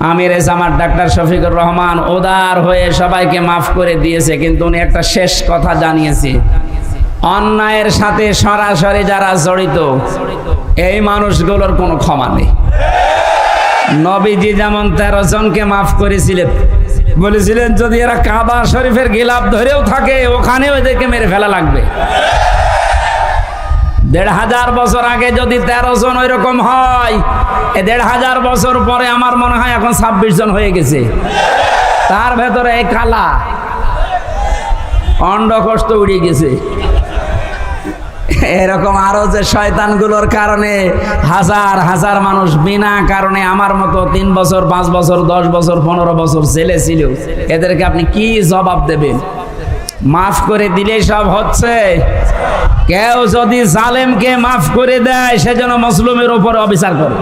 আমির জামাত doctor Shafiqur Rahman উদার হয়ে সবাইকে মাফ করে দিয়েছে, কিন্তু উনি একটা শেষ কথা জানিয়েছে, অন্যায়ের সাথে সরাসরি যারা জড়িত এই মানুষগুলোর কোনো ক্ষমা নেই। নবীজি যেমন 13 জনকে মাফ করেছিলেন, বলেছিলেন যদি এরা কাবা শরীফের গিলাফ ধরেও থাকে ওখানেও এদেরকে মেরে ফেলা লাগবে। 1500 বছর আগে যদি 13 জন ওই রকম হয়, 1500 বছর পরে আমার মনে হয় এখন 26 জন হয়ে গেছে। তার ভেতরে এই কালা অন্ডকোষ তো উড়ে গেছে। এরকম আরো যে শয়তানগুলোর কারণে হাজার হাজার মানুষ বিনা কারণে আমার মতো 3 বছর 5 বছর 10 বছর 15 বছর জেলে ছিল, এদেরকে আপনি কি জবাব দেবেন? মাফ করে দিলে সব হচ্ছে? কেউ যদি জালেমকে মাফ করে দেয় সেজন্য মুসলিমের উপর অবিচার করে।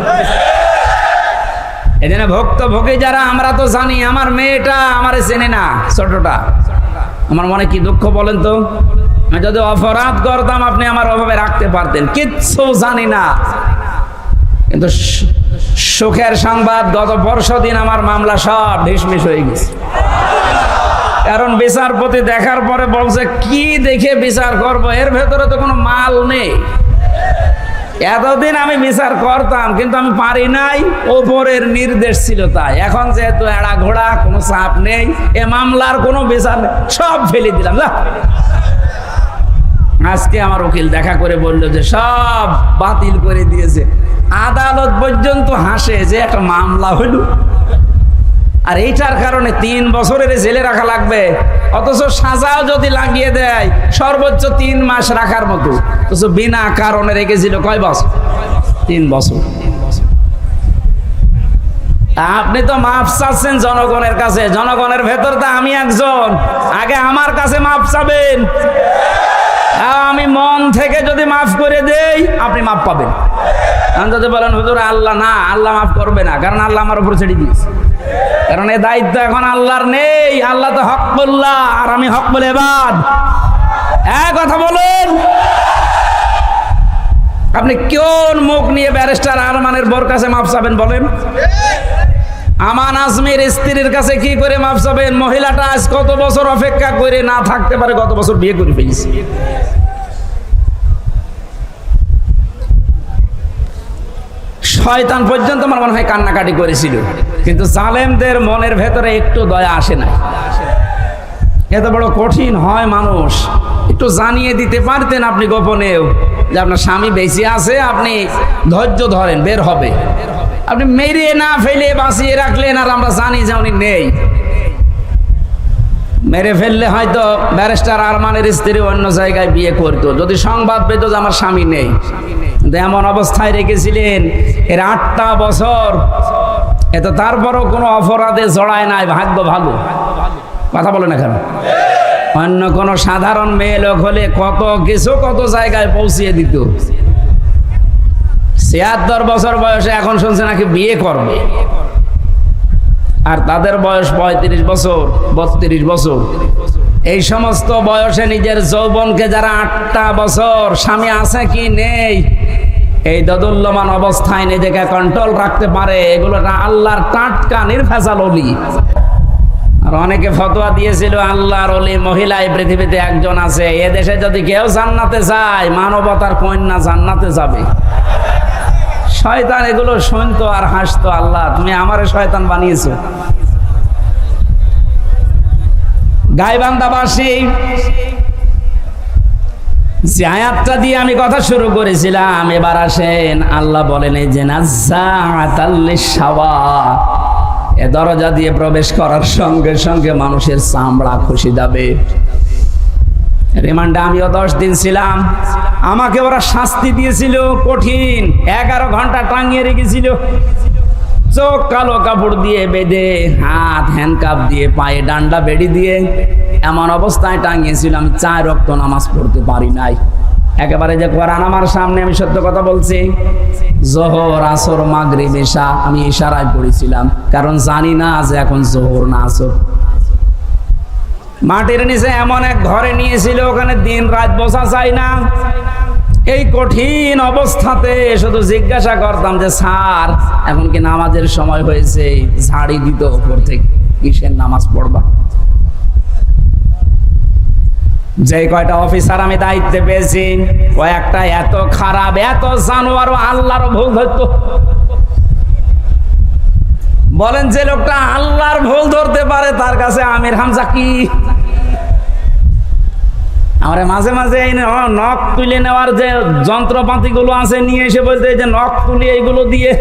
এজন্য ভুক্তভোগী যারা, আমরা তো জানি, আমার মেয়েটা আমারে চেনে না, ছোটটা, আমার মনে কি দুঃখ বলেন তো। আমি যদি অপরাধ করতাম আপনি আমার অভাবে রাখতে পারতেন, কিচ্ছু জানি না। কিন্তু সুখের সংবাদ, গত পরশুদিন আমার মামলা সব ঢিসমিস হয়ে গেছে। কারণ বিচারপতি দেখার পরে বলছে কি দেখে বিচার করব, এর ভেতরে তো কোনো মাল নেই। এতদিন আমি বিচার করতাম কিন্তু আমি পারি নাই, ওপরের নির্দেশ ছিল তাই। এখন যেহেতু এড়া ঘোড়া, কোনো চাপ নেই, এ মামলার কোনো বিচার নেই, সব ফেলে দিলাম। আজকে আমার উকিল দেখা করে বলল যে সব বাতিল করে দিয়েছে। আদালত পর্যন্ত হাসে যে একটা মামলা হইল, আর এইটার কারণে 3 বছরের জেলে রাখা লাগবে, অথচ সাজাও যদি লাগিয়ে দেয় সর্বোচ্চ 3 মাস রাখার মতো, অথচ বিনা কারণে রেখেছিল কয় বছর? 3 বছর। আপনি তো মাফ চাচ্ছেন জনগণের কাছে, জনগণের ভেতর তো আমি একজন, আগে আমার কাছে মাফ চাবেন। আমি মন থেকে যদি মাফ করে দেই আপনি মাফ পাবেন। আমি যদি বলেন হুজুর আল্লাহ না, আল্লাহ মাফ করবে না, কারণ আল্লাহ আমার উপর ছেড়ে দিয়েছে, কারণ এই দায়িত্ব এখন আল্লাহর নেই। আল্লাহ তো হকবুল্লাহ আর আমি হকবুল ইবাদ। এক কথা বলেন, আপনি কোন মুখ নিয়ে ব্যারিস্টার আরমানের বোর কাছে মাফ চাবেন বলেন? আমান আজমির স্ত্রীর কাছে কি করে মাফ চাবেন? মহিলাটা আজ কত বছর অপেক্ষা করে না থাকতে পারে, গত বছর বিয়ে করে ফেলেছে। শয়তান পর্যন্ত আমার মনে হয় কান্নাকাটি করেছিল, কিন্তু জালেমদের মনের ভেতরে একটু দয়া আসে না। এত বড় কঠিন হয় মানুষ, একটু জানিয়ে দিতে পারতেন আপনি গোপনেও যে আপনার স্বামী বেঁচে আছে, আপনি ধৈর্য ধরেন, বের হবে। আপনি মেরে না ফেলে বাঁচিয়ে রাখলেন, আর আমরা জানি যে উনি নেই। মেরে ফেললে হয়তো ব্যারিস্টার আরমানের স্ত্রী অন্য জায়গায় বিয়ে করতো, যদি সংবাদ পেত যে আমার স্বামী নেই। এমন অবস্থায় রেখেছিলেন এর 8টা বছর, এত তারপরও কোনো অপরাধে জড়ায় নাই, ভাগ্য ভালো। কথা বলে না কেন? অন্য কোনো সাধারণ মেয়ে লোক হলে কত কিছু কত জায়গায় পৌঁছিয়ে দিত। 76 বছর বয়সে এখন শুনছে নাকি বিয়ে করবে, আর তাদের বয়স 35 বছর 32 বছর। এই সমস্ত বয়সে নিজের যৌবনকে যারা 8টা বছর স্বামী আছে কি নেই এই দোদুল্যমান অবস্থায় নিজেকে কন্ট্রোল রাখতে পারে, এগুলো আল্লাহর টাটকা নির্ভেজাল ওলি। আর অনেকে ফতোয়া দিয়েছিল আল্লাহর ওলি মহিলা এই পৃথিবীতে একজন আছে, এ দেশে যদি কেউ জান্নাতে যায় মানবতার কন্যা জান্নাতে যাবে। শয়তান এগুলো শুনতো আর হাসতো, আল্লাহ তুমি আমারে শয়তান বানিয়েছো। গাইবান্ধাবাসী যে আয়াতটা দিয়ে আমি কথা শুরু করেছিলাম, এবার আসেন আল্লাহ বলেন এই যে নাজ্জাআতাল লিশাওয়া, এ দরজা দিয়ে প্রবেশ করার সঙ্গে সঙ্গে মানুষের চামড়া খসে যাবে। রিমান্ডে আমিও 10 দিন ছিলাম, আমাকে ওরা শাস্তি দিয়েছিল কঠিন, 11 ঘন্টা টাঙিয়ে রেখেছিল, চোখ কালো কাপড় দিয়ে বেঁধে, হাত হ্যান্ডকাপ দিয়ে, পায়ে ডান্ডা বেড়ি দিয়ে এমন অবস্থায় টাঙিয়েছিল আমি 4 ওয়াক্ত নামাজ পড়তে পারি নাই। একেবারে যে কোরআন আমার সামনে, আমি সত্য কথা বলছি, জোহর আসর মাগরিব এশা আমি ইশারায় পড়েছিলাম, কারণ জানি না যে এখন জোহর না আসর। মাটির নিচে এমন এক ঘরে নিয়েছিল, ওখানে দিন রাত বসা যায় না, এই কঠিন অবস্থাতে শুধু জিজ্ঞাসা করতাম যে স্যার এখন কি নামাজের সময় হয়েছে, ঝাড়ি দিত উপর থেকে, কিসের নামাজ পড়বা। যে কয়টা অফিসার আমি দায়িত্বে পেয়েছি কয়েকটা এত খারাপ, এত জানোয়ার, আল্লাহর ভুল ধরতো। বলেন যে লোকটা আল্লাহর ভুল ধরতে পারে তার কাছে আমির হামজা কি? আমরা মাঝে মাঝে এই নখ তুলে নেওয়ার যে যন্ত্রপাতি গুলো আছে নিয়ে এসে বলতে যে নখ তুলি এইগুলো দিয়ে।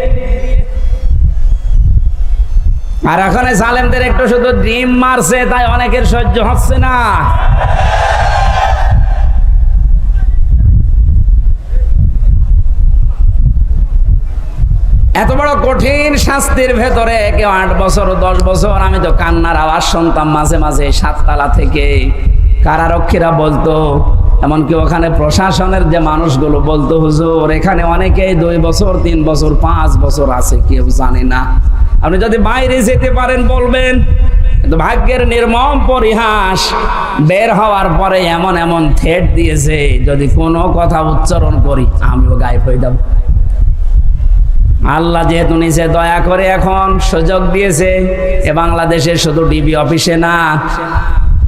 আর এখন জালেমদের একটু শুধু ডিম মারছে তাই অনেকের সহ্য হচ্ছে না। এত বড় কঠিন শাস্তির ভেতরে কেউ 8 বছর 10 বছর, আমি তো কান্নার আওয়াজ শুনতাম মাঝে মাঝে 7 তলা থেকে। কারারক্ষীরা বলতো, এমনকি ওখানে প্রশাসনের যে মানুষগুলো বলতো, হুজুর এখানে অনেকেই 2 বছর 3 বছর 5 বছর আছে, কেউ জানে না। আপনি যদি বাইরে যেতে পারেন বলবেন। কিন্তু ভাগ্যের নির্মম পরিহাস, বের হওয়ার পরে এমন এমন থ্রেট দিয়েছে যদি কোনো কথা উচ্চারণ করি আমিও গায়েব হয়ে যাব। আল্লাহ যেহেতু নিচে দয়া করে এখন সুযোগ দিয়েছে, এ বাংলাদেশের শুধু ডিবি অফিসে না,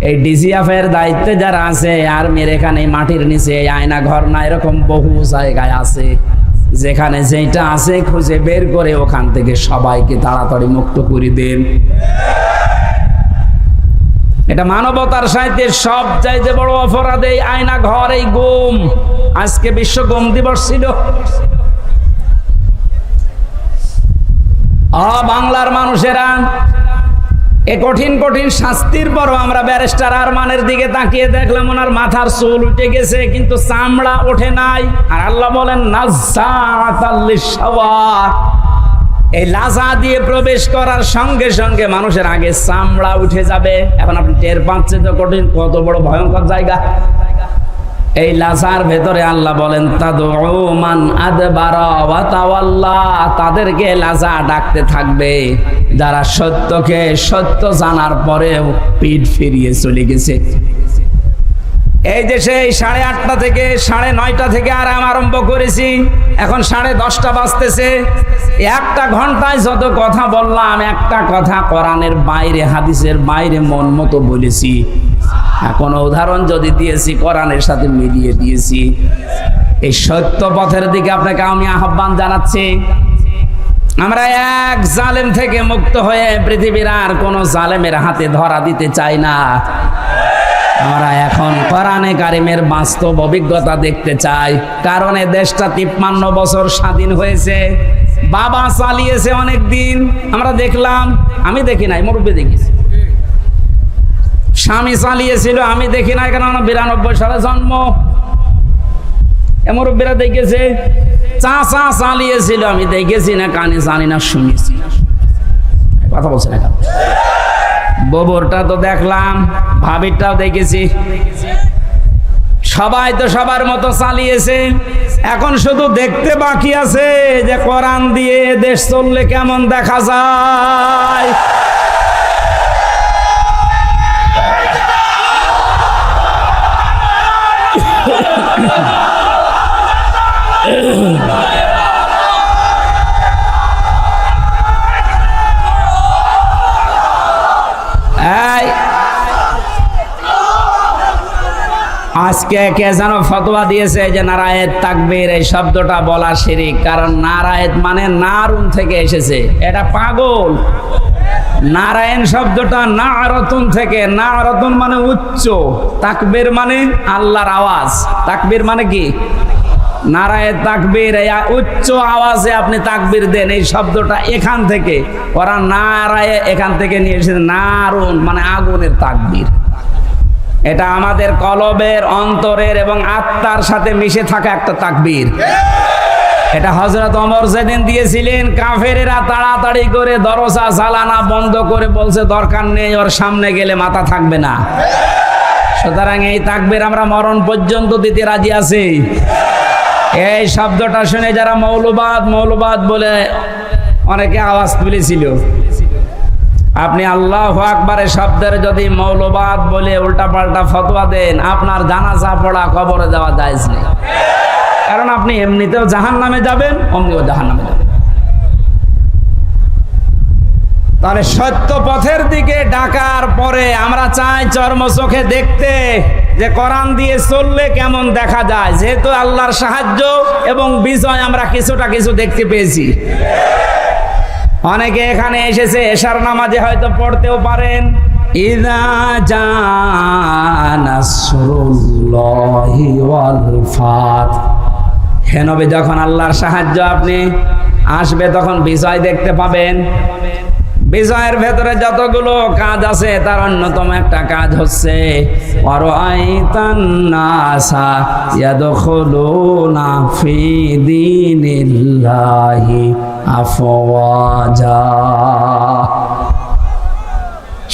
এই ডিজিএফের দায়িত্বে যারা আছে আর্মির এখানে মাটির নিচে আয়না ঘর না, এরকম বহু জায়গায় আছে যেখানে যেটা আছে খুঁজে বের করে ওখান থেকে সবাইকে তাড়াতাড়ি মুক্ত করে দেন। এটা মানবতার সাহিত্যে সব চাইতে বড় অপরাধ এই আয়না ঘর, এই গুম। আজকে বিশ্ব গুম দিবস ছিল। বাংলার মানুষেরা এ কঠিন কঠিন শাস্তির পরও আমরা ব্যারিস্টার আরমানের দিকে তাকিয়ে দেখলাম ওনার মাথার চুল উঠে গেছে কিন্তু চামড়া ওঠে নাই। আর আল্লাহ বলেন নাজ্জাতাল লিশাওয়া, এই লাজা দিয়ে প্রবেশ করার সঙ্গে সঙ্গে মানুষের আগে চামড়া উঠে যাবে। এখন আপনি টের পাচ্ছেন তো কঠিন কত বড় ভয়ঙ্কর জায়গা। এই লাজার ভেতরে আল্লাহ বলেন তাদউ মান আদবারা ওয়া তাওয়াল্লা, তাদেরকে লাজা ডাকতে থাকবে যারা সত্যকে সত্য জানার পরেও পিঠ ফিরিয়ে চলে গেছে। এই দেশে 8:30 থেকে 9:30 থেকে আরাম আরম্ভ করেছি, এখন 10:30 বাজতেছে। একটা ঘন্টায় যত কথা বললাম, একটা কথা কোরআনের বাইরে হাদিসের বাইরে মন মতো বলেছি। কোনো উদাহরণ যদি দিয়েছি কোরআনের সাথে মিলিয়ে দিয়েছি। এই সত্য পথের দিকে আপনাকে আমি আহ্বান জানাচ্ছি। আমরা এক জালেম থেকে মুক্ত হয়ে পৃথিবীর আর কোন জালেমের হাতে ধরা দিতে চাই না। আমরা এখন কোরআনে কারিমের বাস্তব অভিজ্ঞতা দেখতে চাই। কারণ এই দেশটা 53 বছর স্বাধীন হয়েছে, বাবা চালিয়েছে অনেক দিন। আমরা দেখলাম, আমি দেখি নাই, মুরব্বী দেখেছি। স্বামী চালিয়েছিল, আমি দেখি নাই, কারণ 92 সালে জন্ম। মুরব্বীরা দেখেছে। চাচা চালিয়েছিল, আমি দেখেছি না, কানে জানি না, শুনেছি। কথা বলছে না। ববরটা তো দেখলাম, ভাবিরটাও দেখেছি। সবাই তো সবার মতো চালিয়েছে। এখন শুধু দেখতে বাকি আছে যে কোরআন দিয়ে দেশ চললে কেমন দেখা যায়। আজকে কে যেন ফতোয়া দিয়েছে যে নারায়েত তাকবীর এই শব্দটা বলা শিরক, কারণ নারায়েত মানে নারুন থেকে এসেছে। এটা পাগল। নারায়ণ শব্দটা নারতুন থেকে, নারতুন মানে উচ্চ, তাকবীর মানে আল্লাহর আওয়াজ। তাকবীর মানে কি? নারায়ে তাকবীর, এই উচ্চ আওয়াজে আপনি তাকবীর দেন, এই শব্দটা এখান থেকে। ওরা নারায়ে এখান থেকে নিয়ে এসেছে, নারুন মানে আগুনের তাকবীর। এটা আমাদের কলবের, অন্তরের এবং আত্মার সাথে মিশে থাকা একটা তাকবীর। এটা হযরত ওমর যেদিন দিয়েছিলেন, কাফেরেরা তাড়াতাড়ি করে দরজা জ্বালানা বন্ধ করে বলছে দরকার নেই, ওর সামনে গেলে মাথা থাকবে না। সুতরাং এই তাকবীর আমরা মরণ পর্যন্ত দিতে রাজি আছি। এই শব্দটা শুনে যারা মৌলবাদ মৌলবাদ বলে অনেকে আওয়াজ তুলেছিল, আপনি আল্লাহু আকবারের শব্দের যদি মৌলবাদ বলে উল্টাপাল্টা ফতোয়া দেন, আপনার জানাজা পড়া কবরে দেওয়া জায়েজ নেই। কারণ আপনি এমনিতেও জাহান্নামে যাবেন, অমনিও জাহান্নামে যাবেন। তাহলে সত্য পথের দিকে ডাকার পরে আমরা চাই চর্ম চোখে দেখতে যে কোরআন দিয়ে চললে কেমন দেখা যায়। যেহেতু আল্লাহর সাহায্য এবং বিজয় আমরা কিছুটা কিছু দেখতে পেয়েছি। অনেকে এখানে এসেছে এশার নামাজে হয়তো পড়তেও পারেন, ইযা জাআ নাসরুল্লাহি ওয়াল ফাত। হে নবী, যখন আল্লাহর সাহায্য আপনি আসবে তখন বিজয় দেখতে পাবেন। বিজয়ের ভেতরে যতগুলো কাজ আছে তার অন্যতম একটা কাজ হচ্ছে ওয়ারাআইতান নাসা ইয়াদখুলুনা ফি দীনিল্লাহি আফওয়াজা।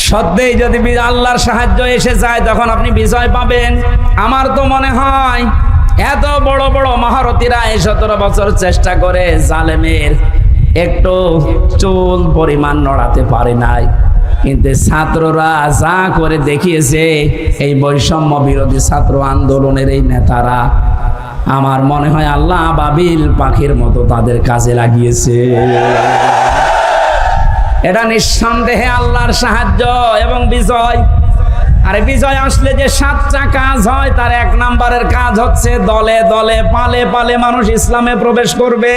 সত্যিই যদি আল্লাহর সাহায্য এসে যায় তখন আপনি বিজয় পাবেন। আমার তো মনে হয় এত বড় বড় মহারথীরা এই 17 বছর চেষ্টা করে জালেমের একটু চুল পরিমাণ নড়াতে পারে নাই, কিন্তু ছাত্ররা যা করে দেখিয়েছে, এই বৈষম্য বিরোধী ছাত্র আন্দোলনের এই নেতারা, আমার মনে হয় আল্লাহ আবাবিল পাখির মতো তাদের কাজে লাগিয়েছে। এটা নিঃসন্দেহে আল্লাহর সাহায্য এবং বিজয়। আরে বিজয় আসলে যে 7টা কাজ হয়, তার 1 নম্বরের কাজ হচ্ছে দলে দলে পালে পালে মানুষ ইসলামে প্রবেশ করবে।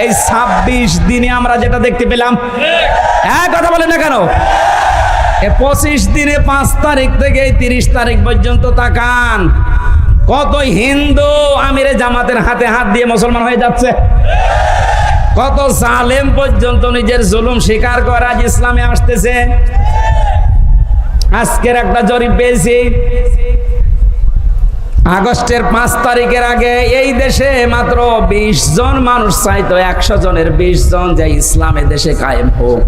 এই 26 দিনে আমরা যেটা দেখতে পেলাম, কথা বলেন না কেন? 25 দিনে 5 তারিখ থেকে 30 তারিখ পর্যন্ত তাকান, কত হিন্দু আমিরে জামাতের হাতে হাত দিয়ে মুসলমান হয়ে যাচ্ছে। কত জালেম পর্যন্ত নিজের জুলুম স্বীকার করে আজ ইসলামে আসতেছে। আজকের একটা জরিপ পেয়েছি, আগস্টের 5 তারিখের আগে এই দেশে মাত্র 20 জন মানুষ চাইতো 100 জনের 20 জন যে ইসলামে দেশে কায়েম হোক,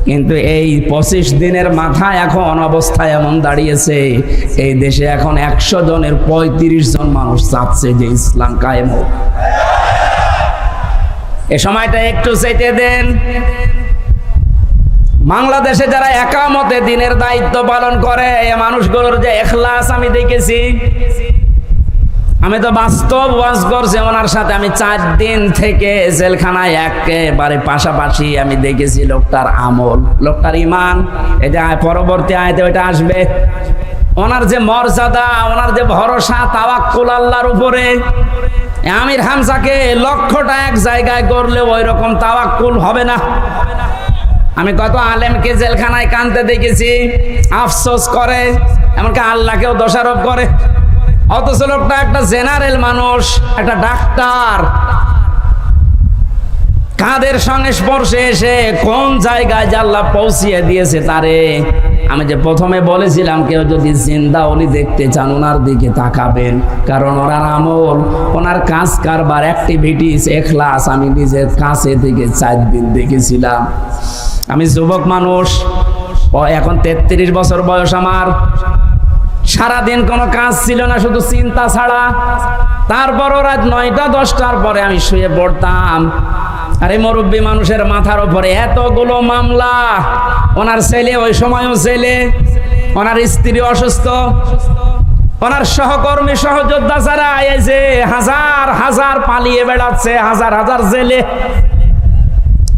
কিন্তু এই 25 দিনের মাথায় এখন অবস্থা এমন দাঁড়িয়েছে, এই দেশে এখন 100 জনের 35 জন মানুষ চাচ্ছে যে ইসলাম কায়েম হোক। এ সময়টা একটু চাইতে দেন। বাংলাদেশে যারা একামতে দিনের দায়িত্ব পালন করে, এই মানুষগুলোর যে ইখলাস আমি দেখেছি। আমি তো বাস্তব ওয়াজ করছি ওনার সাথে, আমি 4 দিন থেকে জেলখানায় একেবারে পাশাপাশি আমি দেখেছি লোকটার আমল, লোকটার ঈমান। এই যে পরবর্তী আয়াতে ওইটা আসবে, ওনার যে মর্যাদা, ওনার যে ভরসা, তাওয়াক্কুল আল্লাহর উপরে। আমির হামজাকে লক্ষ্যটা এক জায়গায় করলে ওই রকম তাওয়াক্কুল হবে না। আমি কত আলেমকে জেলখানায় কাঁদতে দেখেছি, আফসোস করে, এমনকি আল্লাহকেও দোষারোপ করে। অথচ লোকটা একটা জেনারেল মানুষ, একটা ডাক্তার, কাদের সংস্পর্শে এসে কোন জায়গায় যে আল্লাহ পৌঁছিয়ে দিয়েছে তারে। আমি যে প্রথমে বলেছিলাম, কেউ যদি জিন্দা ওলি দেখতে চান ওনার দিকে তাকাবেন, কারণ ওনার আমল, ওনার কাজ কারবার, অ্যাক্টিভিটিস, ইখলাস আমি নিজের কাছে থেকে 4 দিন দেখেছিলাম। আমি যুবক মানুষ, এখন 33 বছর বয়স আমার। সারাদিন কোনো কাজ ছিল না, শুধু চিন্তা ছাড়া। তারপরও রাত 9টা 10টার পরে আমি শুয়ে পড়তাম। আরে মুরব্বী মানুষের মাথার উপরে এতগুলো মামলা। ওনার ছেলে ওই সময়ও ছেলে, ওনার স্ত্রী অসুস্থ, ওনার সহকর্মী সহযোদ্ধা যারা এই যে হাজার হাজার পালিয়ে বেড়াচ্ছে, হাজার হাজার জেলে।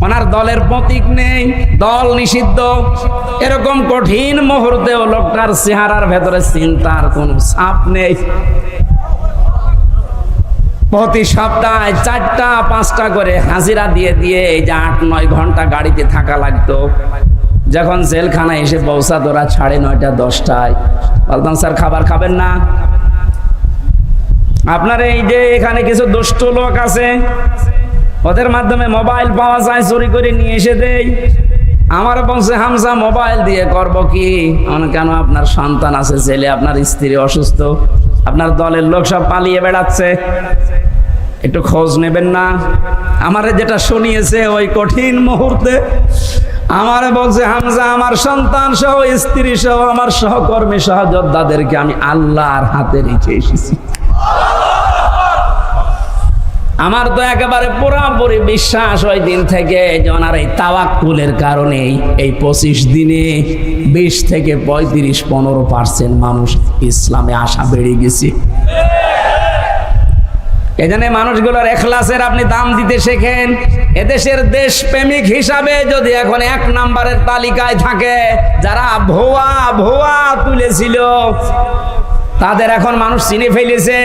ওনার দলের প্রতীক নেই, দল নিষিদ্ধ। এরকম কঠিন মুহূর্তেও লোকটার চেহারার ভেতরে চিন্তার কোনো ছাপ নেই। প্রতি সপ্তাহে 4টা 5টা করে হাজিরা দিয়ে দিয়ে এই যে 8-9 ঘন্টা গাড়িতে থাকা লাগতো। যখন জেলখানায় এসে পৌঁছাতো রাত 9:30 10টায়, বলতাম স্যার খাবার খাবেন না? আপনার এই যে এখানে কিছু দুষ্ট লোক আছে, ওদের মাধ্যমে মোবাইল পাওয়া যায়, চুরি করে নিয়ে এসে দেই। আমার বলছে, হামজা মোবাইল দিয়ে করব কি? কেন? আপনার সন্তান আছে, ছেলে, আপনার স্ত্রী অসুস্থ, আপনার দলের লোক সব পালিয়ে বেড়াচ্ছে, একটু খোঁজ নেবেন না? আমারে যেটা শুনিয়েছে ওই কঠিন মুহূর্তে, আমারে বলছে, হামজা আমার সন্তান সহ, স্ত্রী সহ, আমার সহকর্মী সহযোদ্ধাদেরকে আমি আল্লাহর হাতে রেখে এসেছি। আমার তো একেবারে পুরোপুরি বিশ্বাস ওই দিন থেকে যে ওনার এই তাওয়াক্কুলের কারণে এই 25 দিনে 20 থেকে 35-15% মানুষ ইসলামে আসা বেড়ে গেছে। এজন্য মানুষগুলোর এখলাসের আপনি দাম দিতে শেখেন। এদেশের দেশপ্রেমিক হিসাবে যদি এখন 1 নম্বরের তালিকায় থাকে যারা ভুয়া ভুয়া তুলেছিল, তাদের এখন মানুষ চিনে ফেলেছে।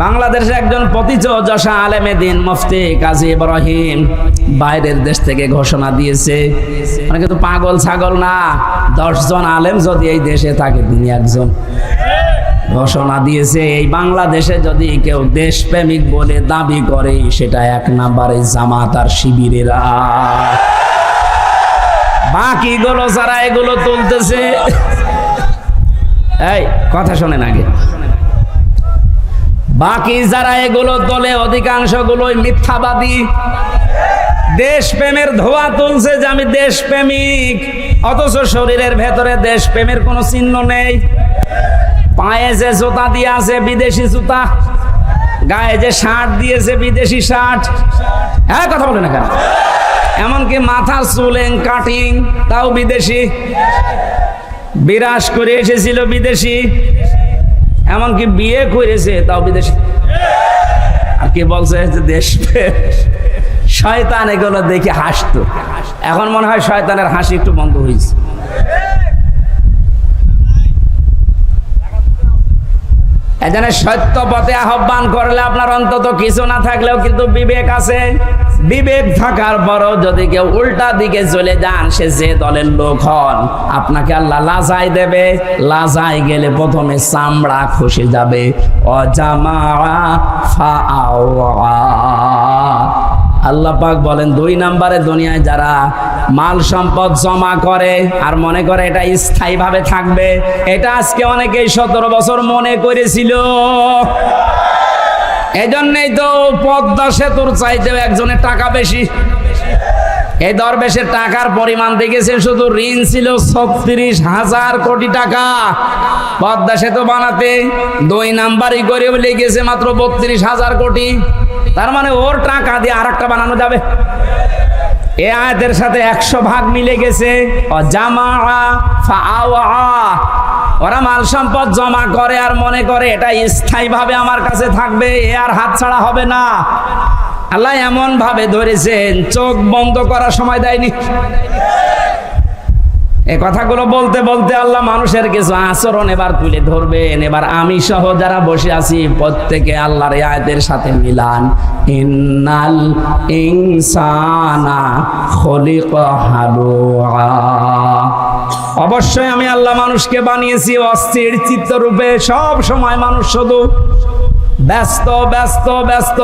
বাংলাদেশে একজন প্রথিতযশা আলেমে দ্বীন মুফতি কাজী ইব্রাহিম বাইরের দেশ থেকে ঘোষণা দিয়েছে, মানে কিন্তু পাগল ছাগল না, 10 জন আলেম যদি এই দেশে থাকে তিনি একজন। ঘোষণা দিয়েছে এই বাংলাদেশে যদি কেউ দেশপ্রেমিক বলে দাবি করে সেটা 1 নম্বরে জামাত আর শিবিরেরা। বাকিগুলো যারা এগুলো তুলতেছে, এই কথা শোনেন আগে, বাকি যারা এগুলো তোলে অধিকাংশ গুলোই মিথ্যাবাদী। দেশপ্রেমের ধোয়া তুলছে যে আমি দেশপ্রেমিক, অথচ শরীরের ভেতরে দেশপ্রেমের কোনো চিহ্ন নেই। পায়ে যে জুতা দিয়ে আছে বিদেশি জুতা, গায়ে যে শার্ট দিয়েছে বিদেশি শার্ট, হ্যাঁ কথা বলে না কেন? এমনকি মাথার চুলেং কাটিং তাও বিদেশি, বিরাজ করে এসেছিল বিদেশি, এমনকি বিয়ে করেছে তাও বিদেশি। আর কি বলছে যে দেশপ্রেম। শয়তান এগুলো দেখে হাসতো, এখন মনে হয় শয়তানের হাসি একটু বন্ধ হয়েছে। এজন্য সত্য পথে আহ্বান করলে আপনার অন্তত কিছু না থাকলেও কিন্তু বিবেক আছে। বিবেক থাকার পরও যদি কেউ উল্টা দিকে চলে যান, সে যে দলের লোক হন, আপনাকে আল্লাহ লাজাই দেবে। লাজাই গেলে প্রথমে চামড়া খসে যাবে। অজামা ফাআওয়া। আল্লাহ পাক বলেন 2 নম্বরে দুনিয়ায় যারা মাল সম্পদ জমা করে আর মনে করে এটা স্থায়ীভাবে থাকবে, এটা আজকে অনেকেই 17 বছর মনে করেছিল। এজন্যই তো পদ্মা সেতুর চাইতেও একজনের টাকা বেশি। এই দরবেশের টাকার পরিমাণ দেখেছেন, শুধু ঋণ ছিল 36,000 কোটি টাকা পদ্মা সেতু বানাতে। 2 নাম্বারই করে লেগেছে মাত্র 32,000 কোটি। তার মানে ওর টাকা দিয়ে আরেকটা বানানো যাবে। এ আয়াতের সাথে 100 ভাগ মিলে গেছে। জামা ফাআওয়া। ওরা মাল সম্পদ জমা করে আর মনে করে এটা স্থায়ীভাবে আমার কাছে থাকবে, এ আর হাত ছাড়া হবে না। আল্লাহ এমন ভাবে ধরেছেন, চোখ বন্ধ করার সময় দেয়নি। এই কথাগুলো বলতে বলতে আল্লাহ মানুষের কিছু আচরণ এবার তুলে ধরবেন। এবার আমি সহ যারা বসে আছি প্রত্যেকে আল্লাহর আয়াতের সাথে মিলান। ইন্নাল ইনসানা খুলিকা হালুআ। অবশ্যই আমি আল্লাহ মানুষকে বানিয়েছি অস্থির চিত্তরূপে। সব সময় মানুষ শুধু ব্যস্ত ব্যস্ত ব্যস্ত।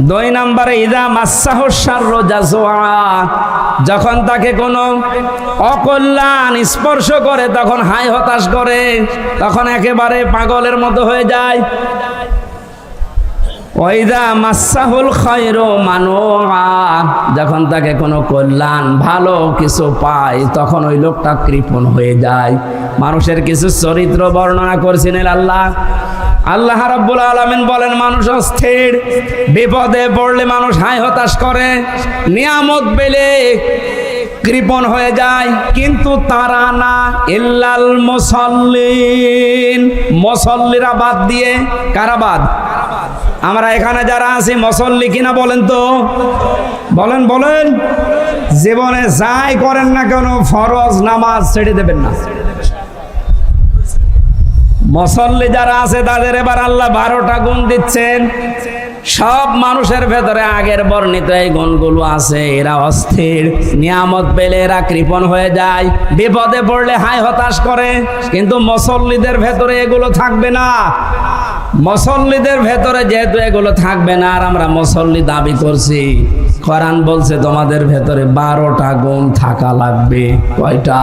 2 নম্বরে ইদা মাসাহু শাররু জাজুআ। যখন তাকে কোনো অকল্যাণ স্পর্শ করে তখন হাই হতাশ করে, তখন একেবারে পাগলের মতো হয়ে যায়। ওয়াইদা মাসাহুল খায়রু মানুআ। যখন তাকে কোনো কল্যাণ ভালো কিছু পায় তখন ওই লোকটা কৃপণ হয়ে যায়। মানুষের কিছু চরিত্র বর্ণনা করছিলেন আল্লাহ রাব্বুল আলামিন বলেন, মানুষ অস্থির, বিপদে পড়লে মানুষ হাই হতাশ করে, নিয়ামত পেলে কৃপণ হয়ে যায়। কিন্তু তারা না, ইল্লাল মুসাল্লিন। মুসাল্লিরা বাদ দিয়ে কারা বাদ? আমরা এখানে যারা আছি মুসাল্লি কিনা বলেন তো? বলেন বলেন। জীবনে যাই করেন না কেন ফরজ নামাজ ছেড়ে দেবেন না। মুসাল্লি যারা আছে তাদের এবার আল্লাহ 12টা গুণ দিচ্ছেন। সব মানুষের ভেতরে আগের বর্ণিত এই গুণগুলো আছে। এরা অস্থির, নিয়ামত পেলে এরা কৃপণ হয়ে যায়, বিপদে পড়লে হাই হতাশ করে। কিন্তু মুসল্লিদের ভেতরে এগুলো থাকবে না। মুসল্লিদের ভেতরে যেহেতু এগুলো থাকবে না, আর আমরা মুসল্লি দাবি করছি, কোরআন বলছে তোমাদের ভেতরে 12টা গুণ থাকা লাগবে। কয়টা?